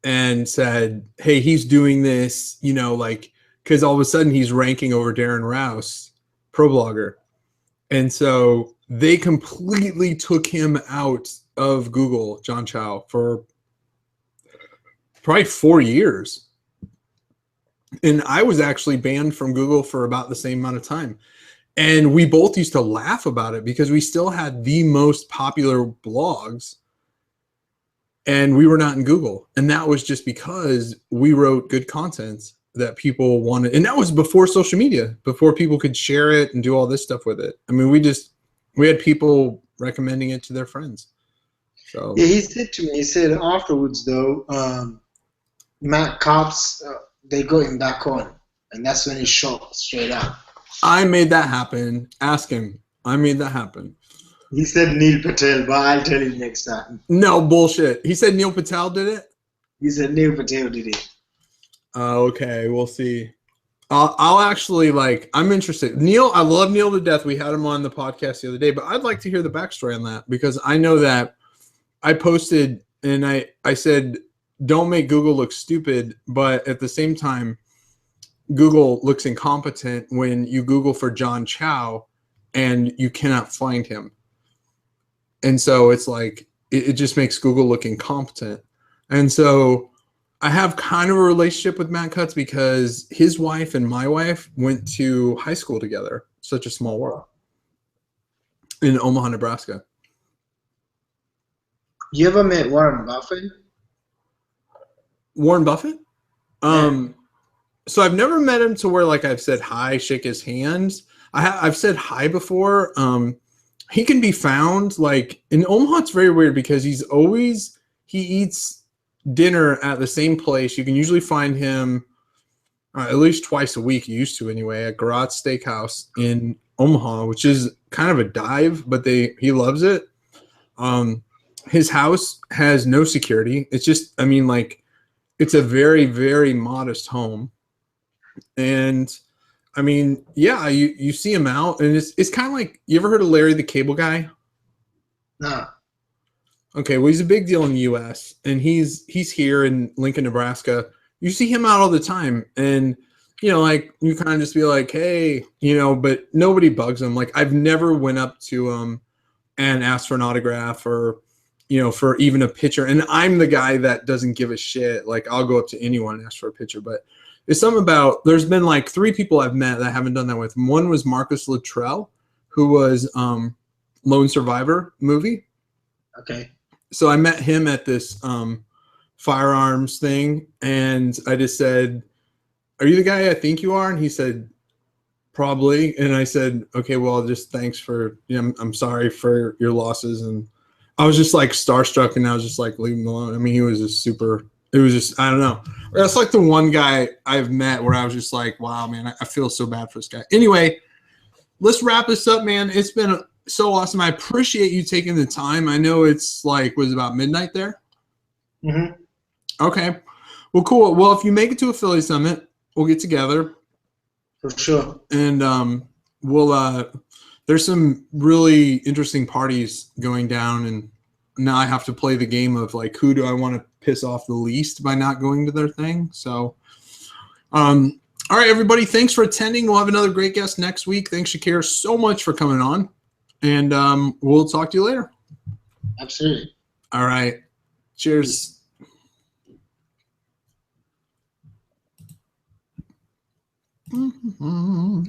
and said, hey, he's doing this, you know, like, because all of a sudden he's ranking over Darren Rouse, pro blogger. And so they completely took him out of Google, John Chow, for probably 4 years. And I was actually banned from Google for about the same amount of time. And we both used to laugh about it because we still had the most popular blogs and we were not in Google. And that was just because we wrote good content that people wanted. And that was before social media, before people could share it and do all this stuff with it. I mean, we had people recommending it to their friends. So yeah, he said to me, he said afterwards though, Matt Cops, they got him back on, and that's when he shot straight out. I made that happen. Ask him. I made that happen. He said Neil Patel, but I'll tell you next time. No bullshit. He said Neil Patel did it? He said Neil Patel did it. Okay, we'll see. I'll actually, like, I'm interested. Neil, I love Neil to death. We had him on the podcast the other day, but I'd like to hear the backstory on that because I know that I posted and I said, don't make Google look stupid, but at the same time, Google looks incompetent when you Google for John Chow and you cannot find him. And so it's like, it just makes Google look incompetent. And so I have kind of a relationship with Matt Cutts because his wife and my wife went to high school together. Such a small world. In Omaha, Nebraska. You ever met Warren Buffett? Warren Buffett? So I've never met him to where like I've said hi, shake his hands. I've said hi before. He can be found like in Omaha. It's very weird because he eats dinner at the same place. You can usually find him at least twice a week. He used to anyway, at Garot's Steakhouse in Omaha, which is kind of a dive, but he loves it. His house has no security. It's just, I mean, like, it's a very, very modest home. And I mean, yeah, you see him out, and it's kind of like, you ever heard of Larry the Cable Guy? No. Okay, well, he's a big deal in the U.S., and he's here in Lincoln, Nebraska. You see him out all the time, and you know, like, you kind of just be like, hey, you know, but nobody bugs him. Like, I've never went up to him and asked for an autograph or, you know, for even a picture. And I'm the guy that doesn't give a shit. Like, I'll go up to anyone and ask for a picture, but it's something about, there's been like 3 people I've met that I haven't done that with. One was Marcus Luttrell, who was Lone Survivor movie. Okay. So I met him at this firearms thing, and I just said, are you the guy I think you are? And he said, probably. And I said, okay, well, just thanks for, you know, I'm sorry for your losses. And I was just like starstruck, and I was just like, leave him alone. I mean, he was just super, it was just, I don't know. That's like the one guy I've met where I was just like, wow, man, I feel so bad for this guy. Anyway, let's wrap this up, man. It's been so awesome. I appreciate you taking the time. I know it's like, was it about midnight there? Mm-hmm. Okay. Well, cool. Well, if you make it to a Philly Summit, we'll get together. For sure. And we'll there's some really interesting parties going down, and now I have to play the game of like, who do I want to piss off the least by not going to their thing. So all right, everybody, thanks for attending. We'll have another great guest next week. Thanks, Shaqir, so much for coming on, and we'll talk to you later. Absolutely. All right, cheers. Mm-hmm.